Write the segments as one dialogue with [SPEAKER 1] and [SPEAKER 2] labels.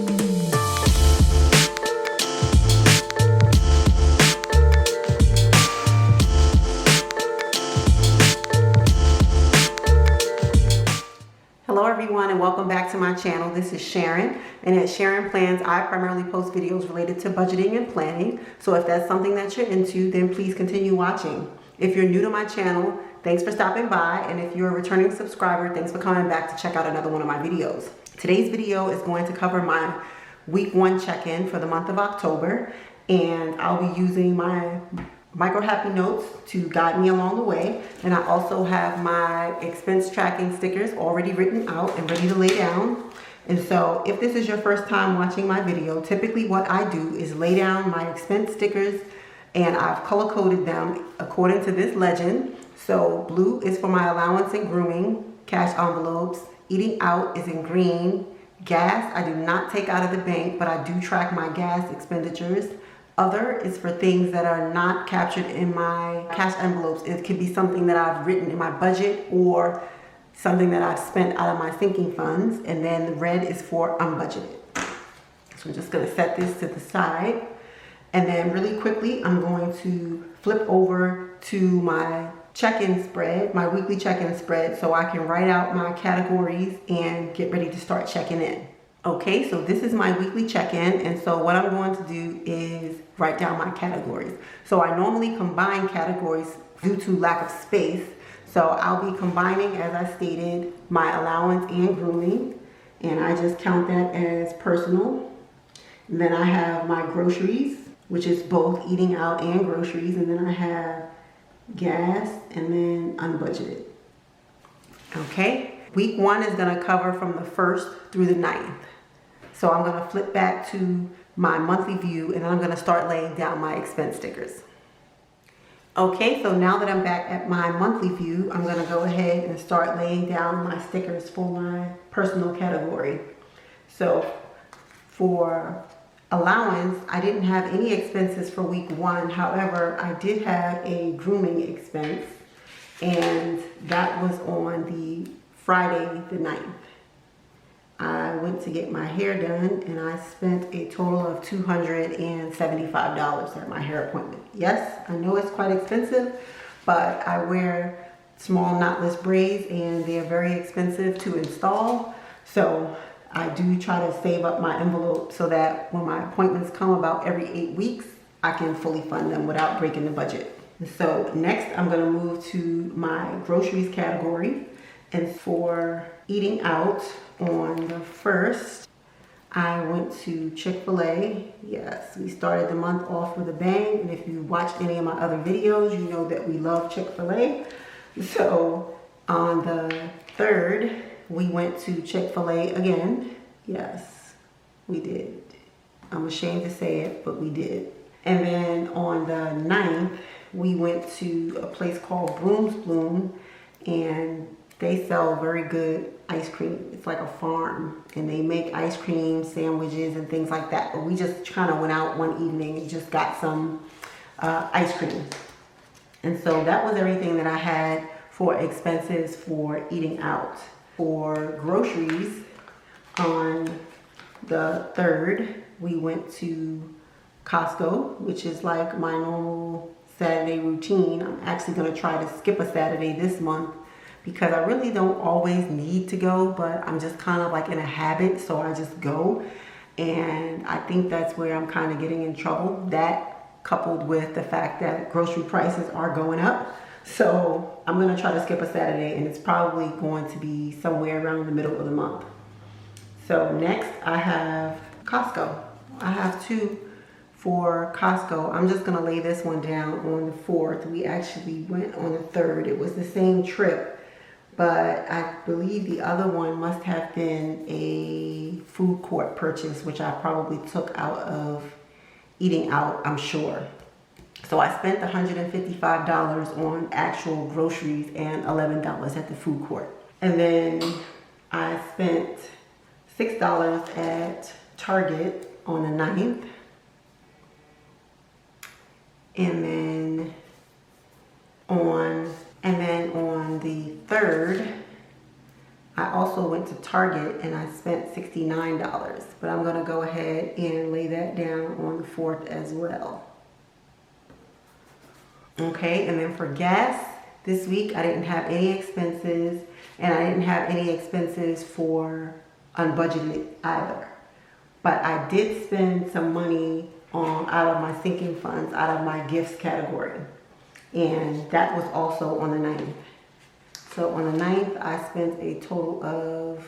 [SPEAKER 1] Hello everyone and welcome back to my channel. This is Sharon, and at Sharon Plans I primarily post videos related to budgeting and planning. So if that's something that you're into, then please continue watching. If you're new to my channel, thanks for stopping by, and if you're a returning subscriber, thanks for coming back to check out another one of my videos. Today's video is going to cover my week 1 check-in for the month of October, and I'll be using my micro happy notes to guide me along the way, and I also have my expense tracking stickers already written out and ready to lay down. And so if this is your first time watching my video, typically what I do is lay down my expense stickers, and I've color coded them according to this legend. So blue is for my allowance and grooming cash envelopes, eating out is in green, gas I do not take out of the bank, but I do track my gas expenditures. Other is for things that are not captured in my cash envelopes. It could be something that I've written in my budget or something that I've spent out of my sinking funds. And then the red is for unbudgeted. So I'm just going to set this to the side. And then really quickly, I'm going to flip over to my check-in spread, my weekly check-in spread, so I can write out my categories and get ready to start checking in. Okay, so this is my weekly check-in, and so what I'm going to do is write down my categories. So I normally combine categories due to lack of space. So I'll be combining, as I stated, my allowance and grooming, and I just count that as personal. And then I have my groceries, which is both eating out and groceries, and then I have gas and then unbudgeted. Okay, week 1 is going to cover from the 1st through the 9th. So I'm going to flip back to my monthly view, and I'm going to start laying down my expense stickers. Okay, so now that I'm back at my monthly view, I'm going to go ahead and start laying down my stickers for my personal category. So for allowance, I didn't have any expenses for week 1. However, I did have a grooming expense, and that was on the Friday the 9th. I went to get my hair done, and I spent a total of $275 at my hair appointment. Yes, I know it's quite expensive, but I wear small knotless braids, and they're very expensive to install. So I do try to save up my envelope so that when my appointments come about every 8 weeks, I can fully fund them without breaking the budget. So next, I'm going to move to my groceries category. And for eating out, on the 1st, I went to Chick-fil-A. Yes, we started the month off with a bang. And if you watched any of my other videos, you know that we love Chick-fil-A. So on the 3rd, we went to Chick-fil-A again. Yes, we did. I'm ashamed to say it, but we did. And then on the 9th, we went to a place called Bloom's Bloom, and they sell very good ice cream. It's like a farm, and they make ice cream, sandwiches, and things like that. But we just kind of went out one evening and just got some ice cream. And so that was everything that I had for expenses for eating out. For groceries, on the 3rd, we went to Costco, which is like my normal Saturday routine. I'm actually going to try to skip a Saturday this month, because I really don't always need to go, but I'm just kind of like in a habit, so I just go. And I think that's where I'm kind of getting in trouble. That coupled with the fact that grocery prices are going up. So I'm going to try to skip a Saturday, and it's probably going to be somewhere around the middle of the month. So next I have Costco. I have 2 for Costco. I'm just going to lay this one down on the 4th. We actually went on the 3rd. It was the same trip, but I believe the other one must have been a food court purchase, which I probably took out of eating out, I'm sure. So I spent $155 on actual groceries and $11 at the food court. And then I spent $6 at Target on the 9th. And then on the 3rd, I also went to Target and I spent $69, but I'm gonna go ahead and lay that down on the 4th as well. Okay, and then for gas, this week I didn't have any expenses, and I didn't have any expenses for unbudgeted either. But I did spend some money out of my sinking funds, out of my gifts category. And that was also on the 9th. So on the 9th, I spent a total of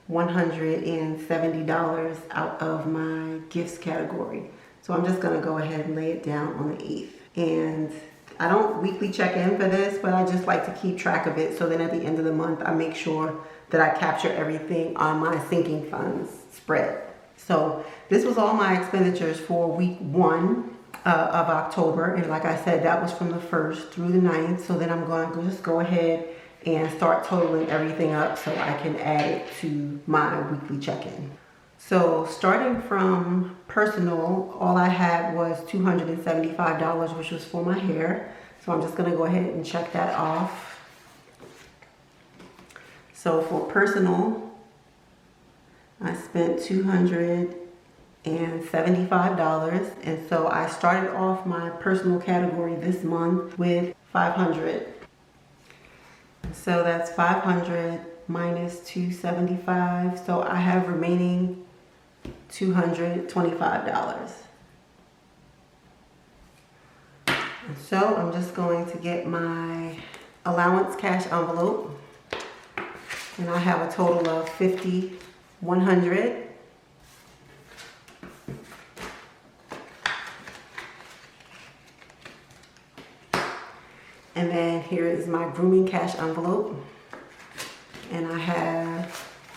[SPEAKER 1] $170 out of my gifts category. So I'm just gonna go ahead and lay it down on the 8th. And I don't weekly check in for this, but I just like to keep track of it. So then at the end of the month, I make sure that I capture everything on my sinking funds spread. So this was all my expenditures for week 1 of October. And like I said, that was from the 1st through the 9th. So then I'm going to just go ahead and start totaling everything up so I can add it to my weekly check-in. So starting from personal, all I had was $275, which was for my hair. So I'm just gonna go ahead and check that off. So for personal, I spent $275. And so I started off my personal category this month with $500. So that's 500 minus 275. So I have remaining $225. So I'm just going to get my allowance cash envelope, and I have a total of $5,100. And then here is my grooming cash envelope, and I have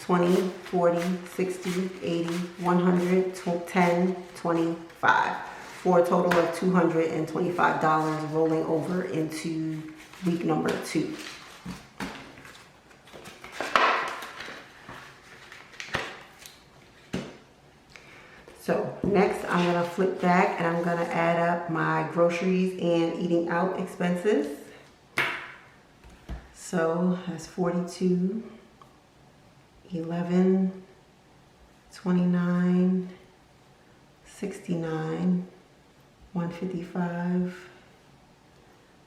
[SPEAKER 1] 20, 40, 60, 80, 100, 10, 25, for a total of $225 rolling over into week number 2. So next I'm gonna flip back and I'm gonna add up my groceries and eating out expenses. So that's 42, 11, 29, 69, 155,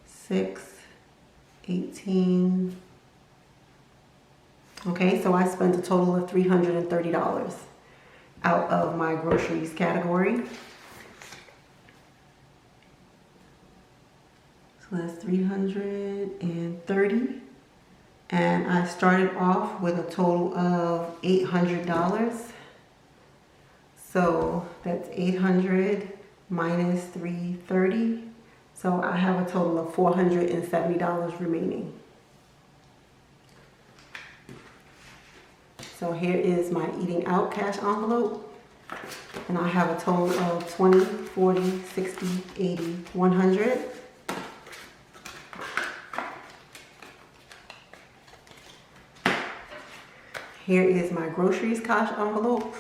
[SPEAKER 1] 6, 18. Okay, so I spent a total of $330 out of my groceries category. So that's 330. And I started off with a total of $800. So that's 800 minus 330. So I have a total of $470 remaining. So here is my eating out cash envelope. And I have a total of 20, 40, 60, 80, 100. Here is my groceries cash envelope.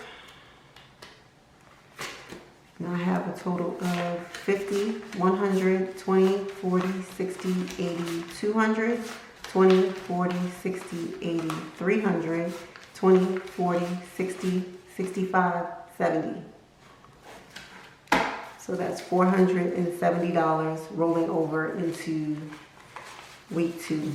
[SPEAKER 1] And I have a total of 50, 100, 20, 40, 60, 80, 200, 20, 40, 60, 80, 300, 20, 40, 60, 65, 70. So that's $470 rolling over into week 2.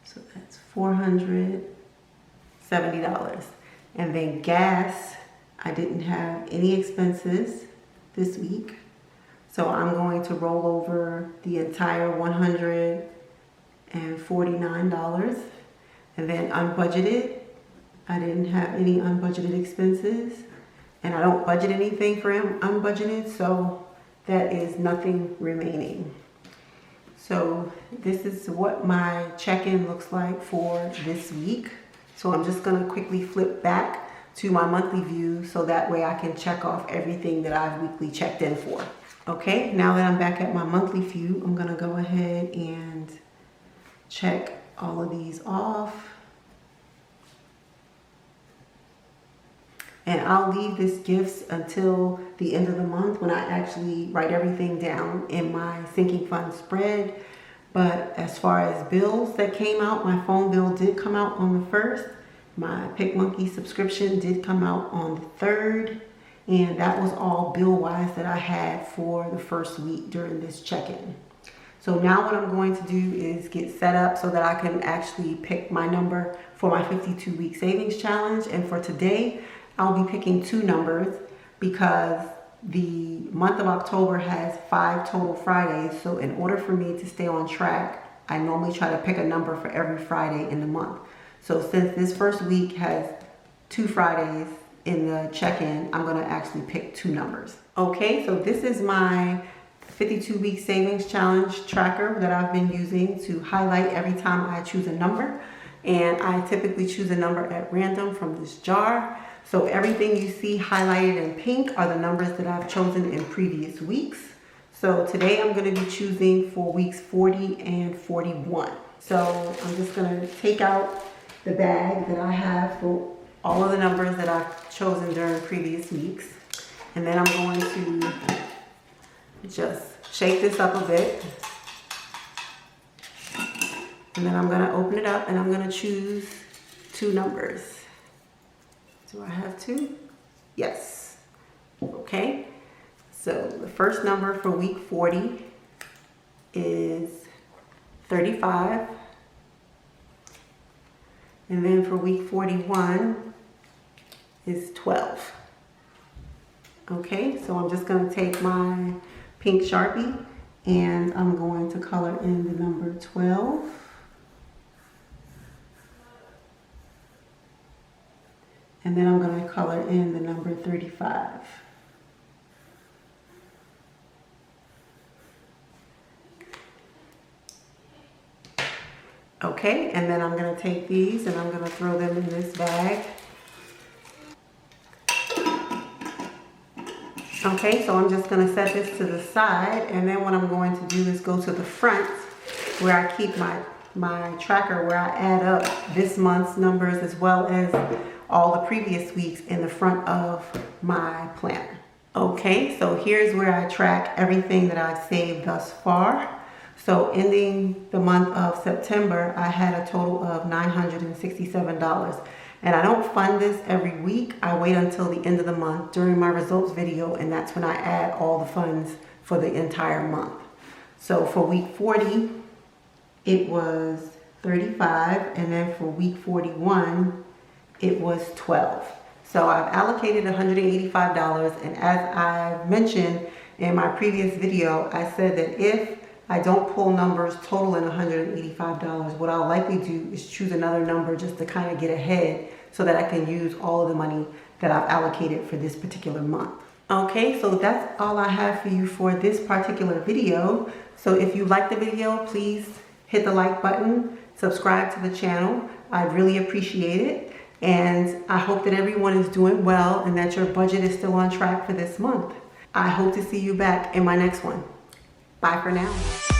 [SPEAKER 1] So that's $470. And then gas, I didn't have any expenses this week. So I'm going to roll over the entire $149. And then unbudgeted, I didn't have any unbudgeted expenses. And I don't budget anything for unbudgeted, so that is nothing remaining. So this is what my check-in looks like for this week. So I'm just gonna quickly flip back to my monthly view so that way I can check off everything that I've weekly checked in for. Okay, now that I'm back at my monthly view, I'm gonna go ahead and check all of these off. And I'll leave this gifts until the end of the month when I actually write everything down in my sinking fund spread. But as far as bills that came out, my phone bill did come out on the 1st. My PicMonkey subscription did come out on the 3rd. And that was all bill-wise that I had for the first week during this check-in. So now what I'm going to do is get set up so that I can actually pick my number for my 52-week savings challenge. And for today, I'll be picking 2 numbers because the month of October has 5 total Fridays. So in order for me to stay on track, I normally try to pick a number for every Friday in the month. So since this first week has 2 Fridays in the check-in, I'm going to actually pick 2 numbers. Okay, so this is my 52-week savings challenge tracker that I've been using to highlight every time I choose a number. And I typically choose a number at random from this jar. So everything you see highlighted in pink are the numbers that I've chosen in previous weeks. So today I'm going to be choosing for weeks 40 and 41. So I'm just going to take out the bag that I have for all of the numbers that I've chosen during previous weeks. And then I'm going to just shake this up a bit. And then I'm going to open it up and I'm going to choose 2 numbers. Do I have 2? Yes. Okay. So the first number for week 40 is 35. And then for week 41 is 12. Okay, so I'm just going to take my pink Sharpie and I'm going to color in the number 12. And then I'm going to color in the number 35. Okay, and then I'm going to take these and I'm going to throw them in this bag. Okay, so I'm just going to set this to the side, and then what I'm going to do is go to the front where I keep my tracker, where I add up this month's numbers as well as all the previous weeks in the front of my planner. Okay, so here's where I track everything that I've saved thus far. So ending the month of September, I had a total of $967. And I don't fund this every week. I wait until the end of the month during my results video, and that's when I add all the funds for the entire month. So for week 40, it was 35, and then for week 41, it was 12. So I've allocated $185, and as I mentioned in my previous video, I said that if I don't pull numbers totaling $185, what I'll likely do is choose another number just to kind of get ahead so that I can use all of the money that I've allocated for this particular month. Okay, so that's all I have for you for this particular video. So if you like the video, please hit the like button, subscribe to the channel. I'd really appreciate it. And I hope that everyone is doing well and that your budget is still on track for this month. I hope to see you back in my next one. Bye for now.